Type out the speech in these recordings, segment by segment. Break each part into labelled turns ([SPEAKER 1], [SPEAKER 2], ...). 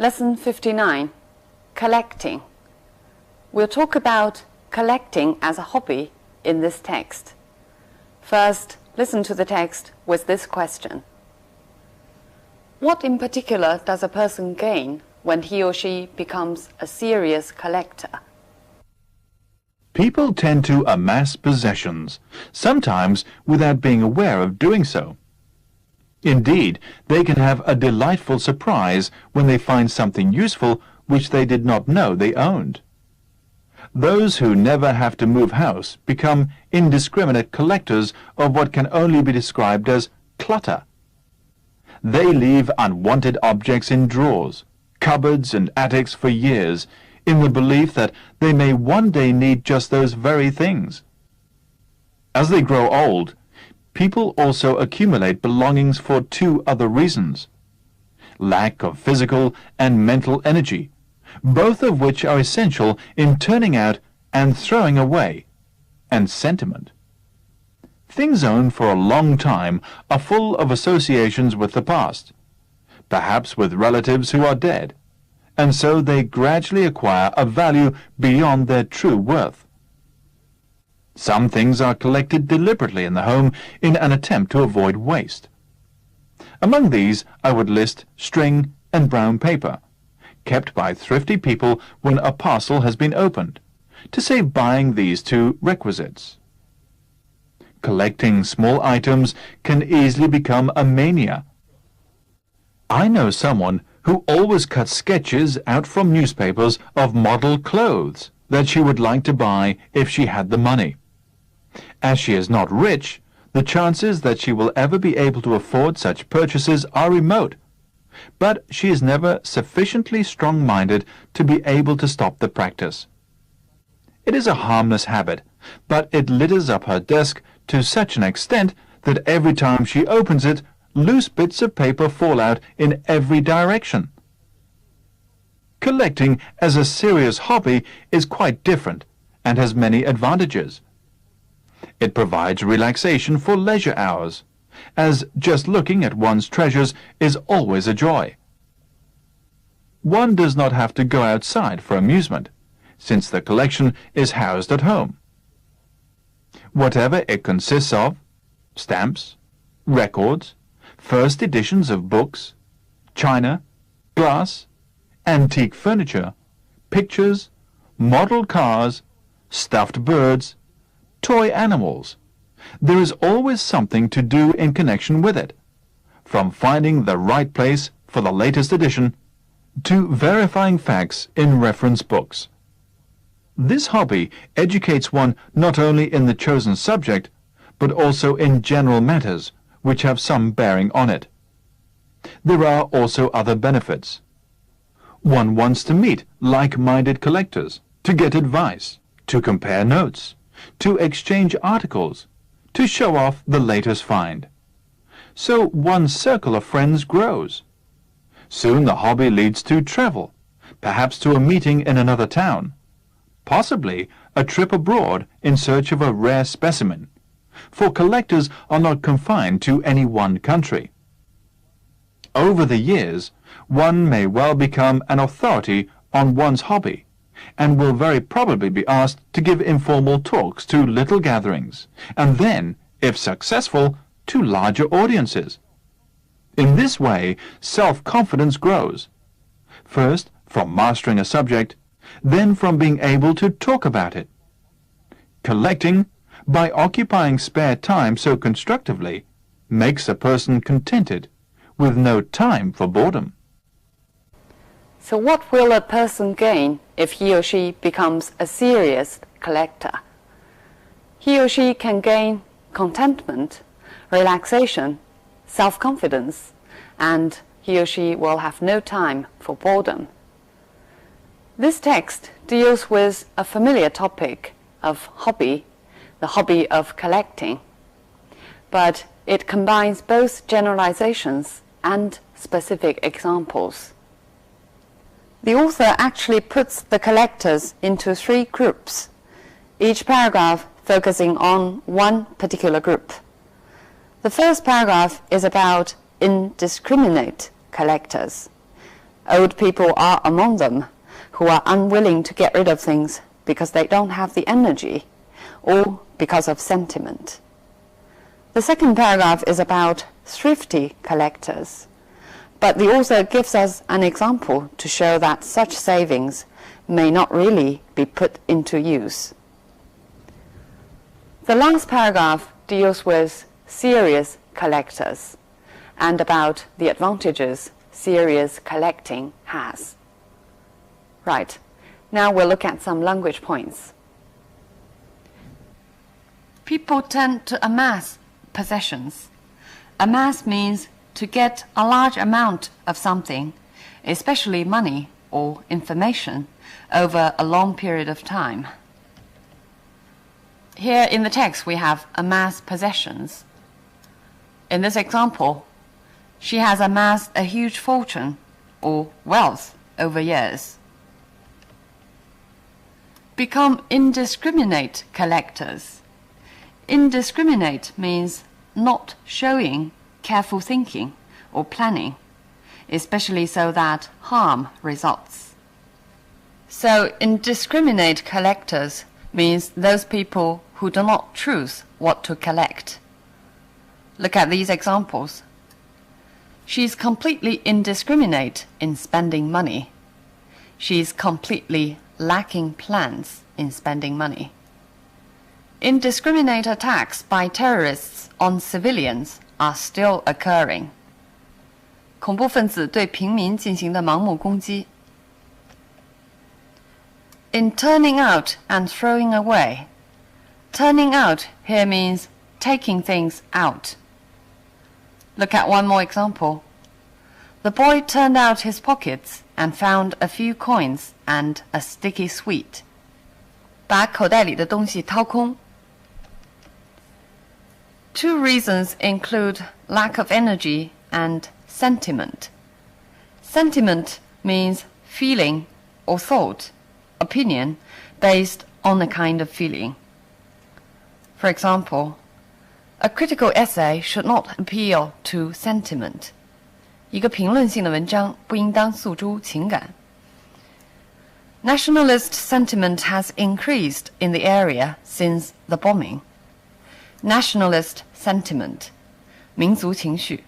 [SPEAKER 1] Lesson 59, Collecting. We'll talk about collecting as a hobby in this text. First, listen to the text with this question. What in particular does a person gain when he or she becomes a serious collector?
[SPEAKER 2] People tend to amass possessions, sometimes without being aware of doing so. Indeed, they can have a delightful surprise when they find something useful which they did not know they owned. Those who never have to move house become indiscriminate collectors of what can only be described as clutter. They leave unwanted objects in drawers, cupboards and attics for years, in the belief that they may one day need just those very things. As they grow old, people also accumulate belongings for two other reasons: lack of physical and mental energy, both of which are essential in turning out and throwing away, and sentiment. Things owned for a long time are full of associations with the past, perhaps with relatives who are dead, and so they gradually acquire a value beyond their true worth. Some things are collected deliberately in the home in an attempt to avoid waste. Among these I would list string and brown paper, kept by thrifty people when a parcel has been opened, to save buying these two requisites. Collecting small items can easily become a mania. I know someone who always cuts sketches out from newspapers of model clothes that she would like to buy if she had the money. As she is not rich, the chances that she will ever be able to afford such purchases are remote, but she is never sufficiently strong-minded to be able to stop the practice. It is a harmless habit, but it litters up her desk to such an extent that every time she opens it, loose bits of paper fall out in every direction. Collecting as a serious hobby is quite different and has many advantages. It provides relaxation for leisure hours, as just looking at one's treasures is always a joy. One does not have to go outside for amusement, since the collection is housed at home. Whatever it consists of, stamps, records, first editions of books, china, glass, antique furniture, pictures, model cars, stuffed birds, toy animals, there is always something to do in connection with it, from finding the right place for the latest edition to verifying facts in reference books. This hobby educates one not only in the chosen subject, but also in general matters which have some bearing on it. There are also other benefits. One wants to meet like-minded collectors, to get advice, to compare notes, to exchange articles, to show off the latest find. So one's circle of friends grows. Soon the hobby leads to travel, perhaps to a meeting in another town, possibly a trip abroad in search of a rare specimen, for collectors are not confined to any one country. Over the years, one may well become an authority on one's hobby, and will very probably be asked to give informal talks to little gatherings, and then, if successful, to larger audiences. In this way, self-confidence grows, first from mastering a subject, then from being able to talk about it. Collecting, by occupying spare time so constructively, makes a person contented, with no time for boredom.
[SPEAKER 1] So what will a person gain if he or she becomes a serious collector? He or she can gain contentment, relaxation, self-confidence, and he or she will have no time for boredom. This text deals with a familiar topic of hobby, the hobby of collecting, but it combines both generalizations and specific examples. The author actually puts the collectors into 3 groups, each paragraph focusing on one particular group. The first paragraph is about indiscriminate collectors. Old people are among them who are unwilling to get rid of things because they don't have the energy or because of sentiment. The second paragraph is about thrifty collectors, but the author gives us an example to show that such savings may not really be put into use. The last paragraph deals with serious collectors and about the advantages serious collecting has. Right, now we'll look at some language points. People tend to amass possessions. Amass means to get a large amount of something, especially money or information, over a long period of time. Here in the text we have amass possessions. In this example, she has amassed a huge fortune or wealth over years. Become indiscriminate collectors. Indiscriminate means not showing careful thinking or planning, especially so that harm results. So indiscriminate collectors means those people who do not choose what to collect. Look at these examples. She's completely indiscriminate in spending money. She's completely lacking plans in spending money. Indiscriminate attacks by terrorists on civilians are still occurring. 恐怖分子对平民进行的盲目攻击。In turning out and throwing away. Turning out here means taking things out. Look at one more example. The boy turned out his pockets and found a few coins and a sticky sweet. 把口袋里的东西掏空。Two reasons include lack of energy and sentiment. Sentiment means feeling or thought, opinion, based on a kind of feeling. For example, a critical essay should not appeal to sentiment. 一个评论性的文章不应当诉诸情感。Nationalist sentiment has increased in the area since the bombing. Nationalist sentiment, 民族情绪。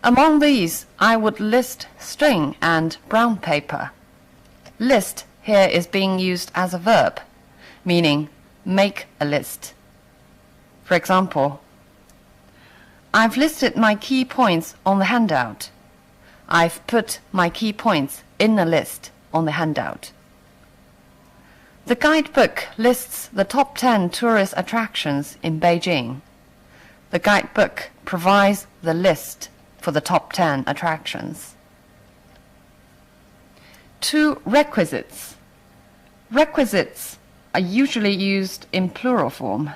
[SPEAKER 1] Among these, I would list string and brown paper. List here is being used as a verb, meaning make a list. For example, I've listed my key points on the handout. I've put my key points in a list on the handout. The guidebook lists the top 10 tourist attractions in Beijing. The guidebook provides the list for the top 10 attractions. Two requisites. Requisites are usually used in plural form.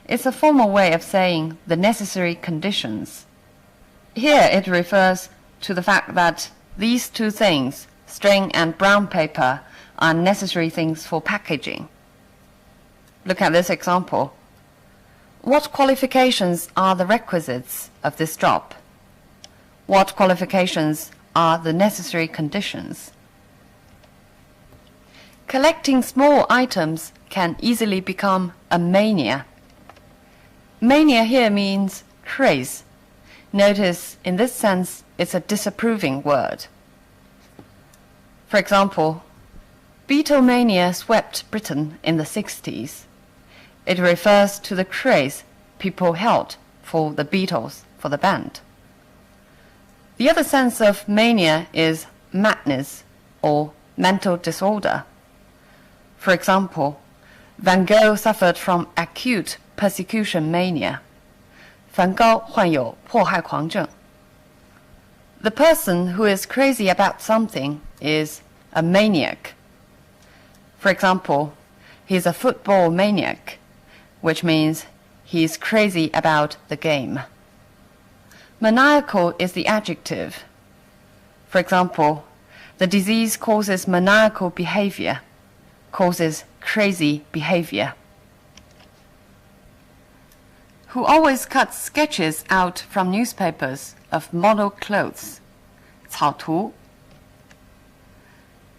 [SPEAKER 1] It's a formal way of saying the necessary conditions. Here it refers to the fact that these two things, string and brown paper, are necessary things for packaging. Look at this example. What qualifications are the requisites of this job? What qualifications are the necessary conditions? Collecting small items can easily become a mania. Mania here means craze. Notice, in this sense, it's a disapproving word. For example, Beatlemania swept Britain in the 60s. It refers to the craze people held for the Beatles, for the band. The other sense of mania is madness or mental disorder. For example, Van Gogh suffered from acute persecution mania. 梵高患有迫害狂症。The person who is crazy about something is a maniac. For example, he's a football maniac, which means he's crazy about the game. Maniacal is the adjective. For example, the disease causes maniacal behavior, causes crazy behavior. Who always cuts sketches out from newspapers of model clothes. 草图.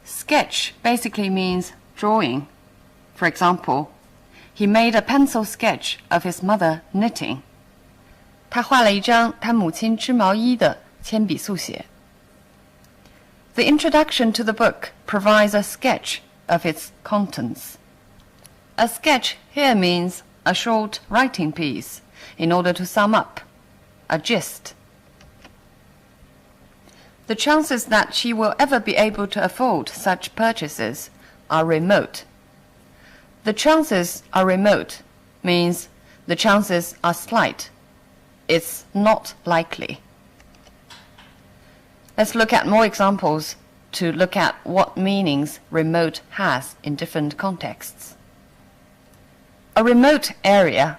[SPEAKER 1] Sketch basically means drawing. For example, he made a pencil sketch of his mother knitting. 他画了一张他母亲织毛衣的铅笔速写. The introduction to the book provides a sketch of its contents. A sketch here means a short writing piece in order to sum up, a gist. The chances that she will ever be able to afford such purchases are remote. The chances are remote means the chances are slight. It's not likely. Let's look at more examples to look at what meanings remote has in different contexts. A remote area,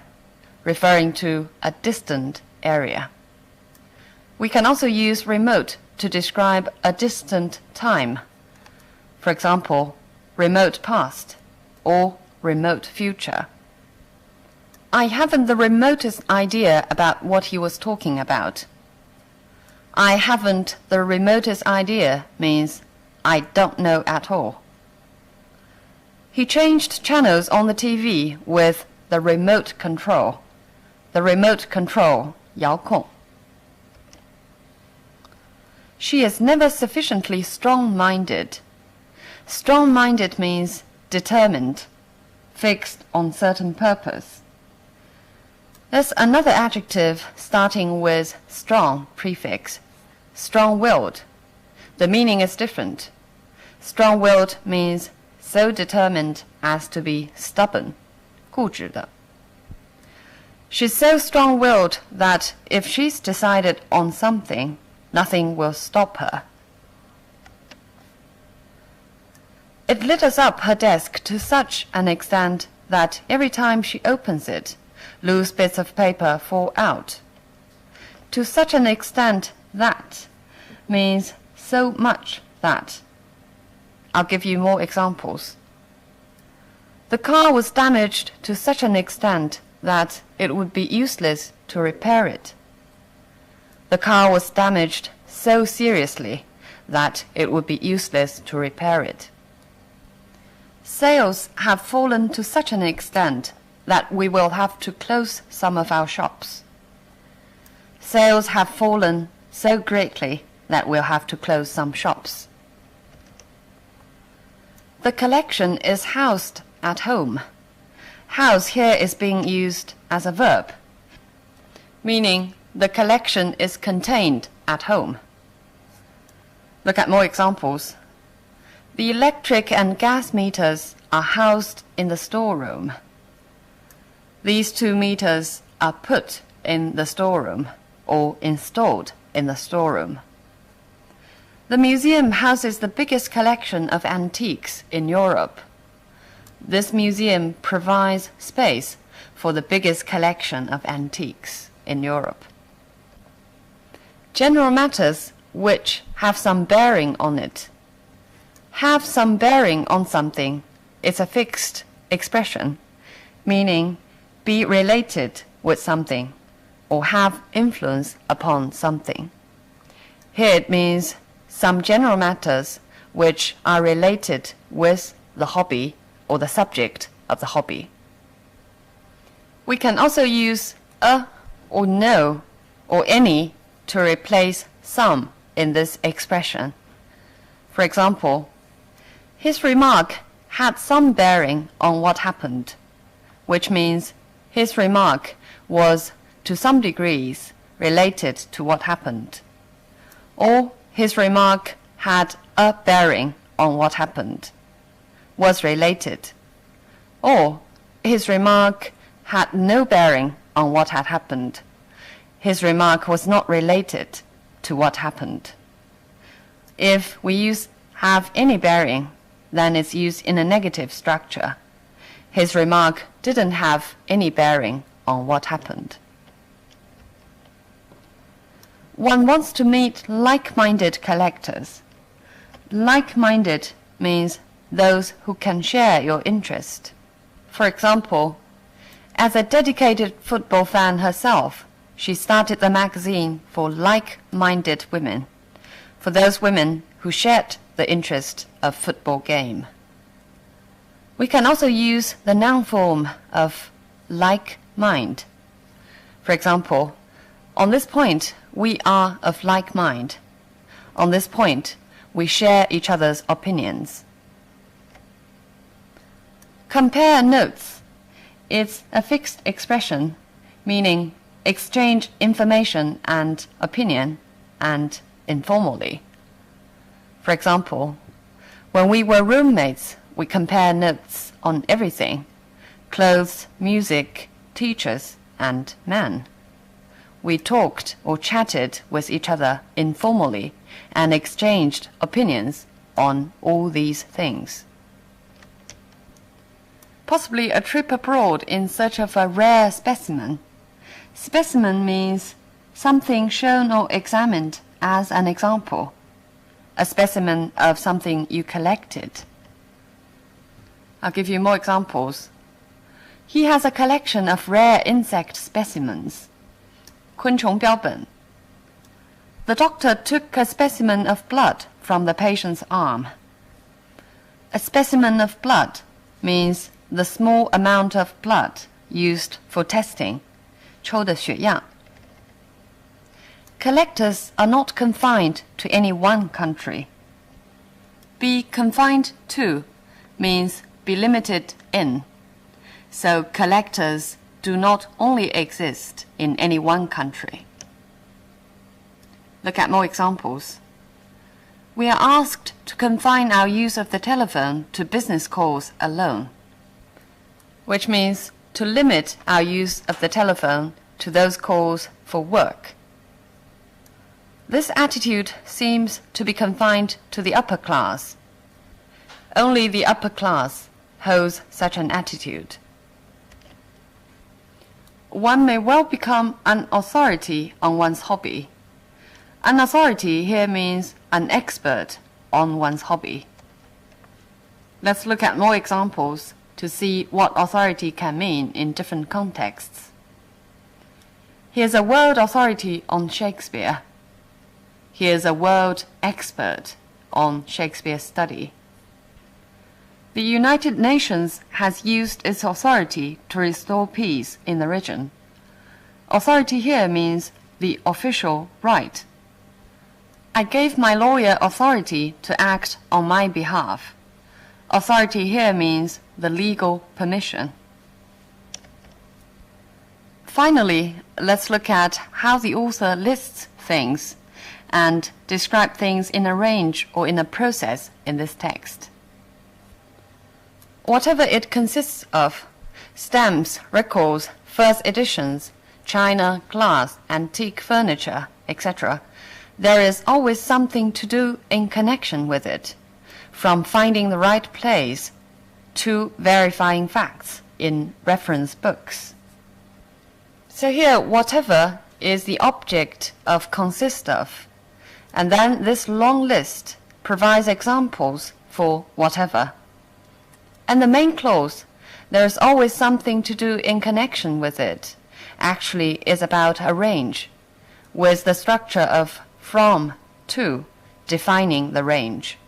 [SPEAKER 1] referring to a distant area. We can also use remote to describe a distant time. For example, remote past or remote future. I haven't the remotest idea about what he was talking about. I haven't the remotest idea means I don't know at all. He changed channels on the TV with the remote control. The remote control, 遥控. She is never sufficiently strong-minded. Strong-minded means determined, fixed on certain purpose. There's another adjective starting with strong prefix, strong-willed. The meaning is different. Strong-willed means so determined as to be stubborn, 固执的. She's so strong-willed that if she's decided on something, nothing will stop her. It litters up her desk to such an extent that every time she opens it, loose bits of paper fall out. To such an extent that means so much that. I'll give you more examples. The car was damaged to such an extent that it would be useless to repair it. The car was damaged so seriously that it would be useless to repair it. Sales have fallen to such an extent that we will have to close some of our shops. Sales have fallen so greatly that we'll have to close some shops. The collection is housed at home. House here is being used as a verb, meaning the collection is contained at home. Look at more examples. The electric and gas meters are housed in the storeroom. These 2 meters are put in the storeroom or installed in the storeroom. The museum houses the biggest collection of antiques in Europe. This museum provides space for the biggest collection of antiques in Europe. General matters which have some bearing on it. Have some bearing on something is a fixed expression, meaning be related with something or have influence upon something. Here it means some general matters which are related with the hobby or the subject of the hobby. We can also use a or no or any to replace some in this expression. For example, his remark had some bearing on what happened, which means his remark was to some degrees related to what happened. Or his remark had a bearing on what happened, was related. Or his remark had no bearing on what had happened. His remark was not related to what happened. If we use have any bearing, then it's used in a negative structure. His remark didn't have any bearing on what happened. One wants to meet like-minded collectors. Like-minded means those who can share your interest. For example, as a dedicated football fan herself, she started the magazine for like-minded women. for those women who shared the interest of football game. We can also use the noun form of like mind. For example, on this point, we are of like mind. On this point, we share each other's opinions. Compare notes. It's a fixed expression, meaning exchange information and opinion, and informally. For example, when we were roommates, we compared notes on everything: clothes, music, teachers, and men. We talked or chatted with each other informally and exchanged opinions on all these things. Possibly a trip abroad in search of a rare specimen. Specimen means something shown or examined as an example, a specimen of something you collected. I'll give you more examples. He has a collection of rare insect specimens. 昆虫标本. The doctor took a specimen of blood from the patient's arm. A specimen of blood means the small amount of blood used for testing, 抽的血样. Collectors are not confined to any one country. Be confined to means be limited in. So collectors do not only exist in any one country. Look at more examples. We are asked to confine our use of the telephone to business calls alone, which means to limit our use of the telephone to those calls for work. This attitude seems to be confined to the upper class. Only the upper class holds such an attitude. One may well become an authority on one's hobby. An authority here means an expert on one's hobby. Let's look at more examples to see what authority can mean in different contexts. He is a world authority on Shakespeare. He is a world expert on Shakespeare study. The United Nations has used its authority to restore peace in the region. Authority here means the official right. I gave my lawyer authority to act on my behalf. Authority here means the legal permission. Finally, let's look at how the author lists things and describe things in a range or in a process in this text. Whatever it consists of, stamps, records, first editions, china, glass, antique furniture, etc., there is always something to do in connection with it, from finding the right place to verifying facts in reference books. So here, whatever is the object of consist of, and then this long list provides examples for whatever. And the main clause, there is always something to do in connection with it, actually is about a range, with the structure of from, to, defining the range.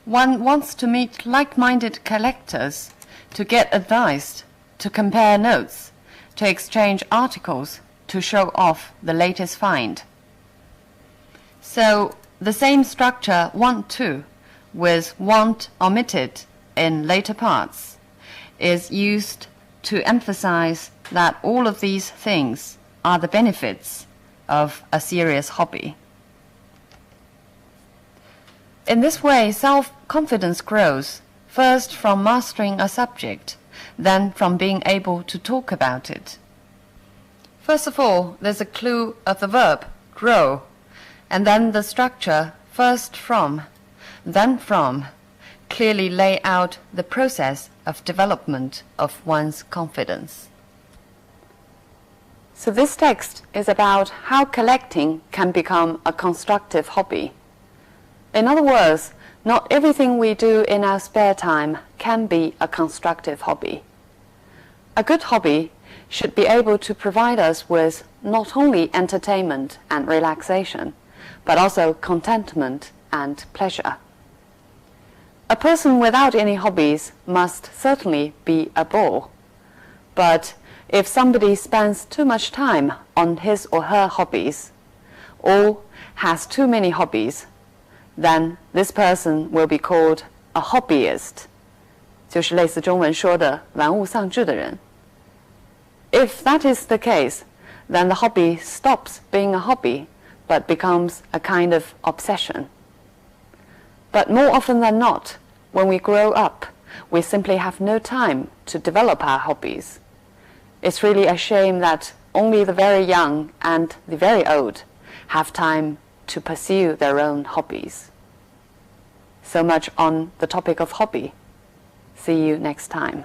[SPEAKER 1] One wants to meet like-minded collectors, to get advice, to compare notes, to exchange articles, to show off the latest find. So the same structure want to, with want omitted in later parts, is used to emphasize that all of these things are the benefits of a serious hobby. In this way, self-confidence grows, first from mastering a subject, then from being able to talk about it. First of all, there's a clue of the verb, grow, and then the structure, first from, then from, clearly lay out the process of development of one's confidence. So this text is about how collecting can become a constructive hobby. In other words, not everything we do in our spare time can be a constructive hobby. A good hobby should be able to provide us with not only entertainment and relaxation, but also contentment and pleasure. A person without any hobbies must certainly be a bore. But if somebody spends too much time on his or her hobbies, or has too many hobbies, then this person will be called a hobbyist, 就是类似中文说的玩物丧志的人。If that is the case, then the hobby stops being a hobby, but becomes a kind of obsession. But more often than not, when we grow up, we simply have no time to develop our hobbies. It's really a shame that only the very young and the very old have time to pursue their own hobbies. So much on the topic of hobby. See you next time.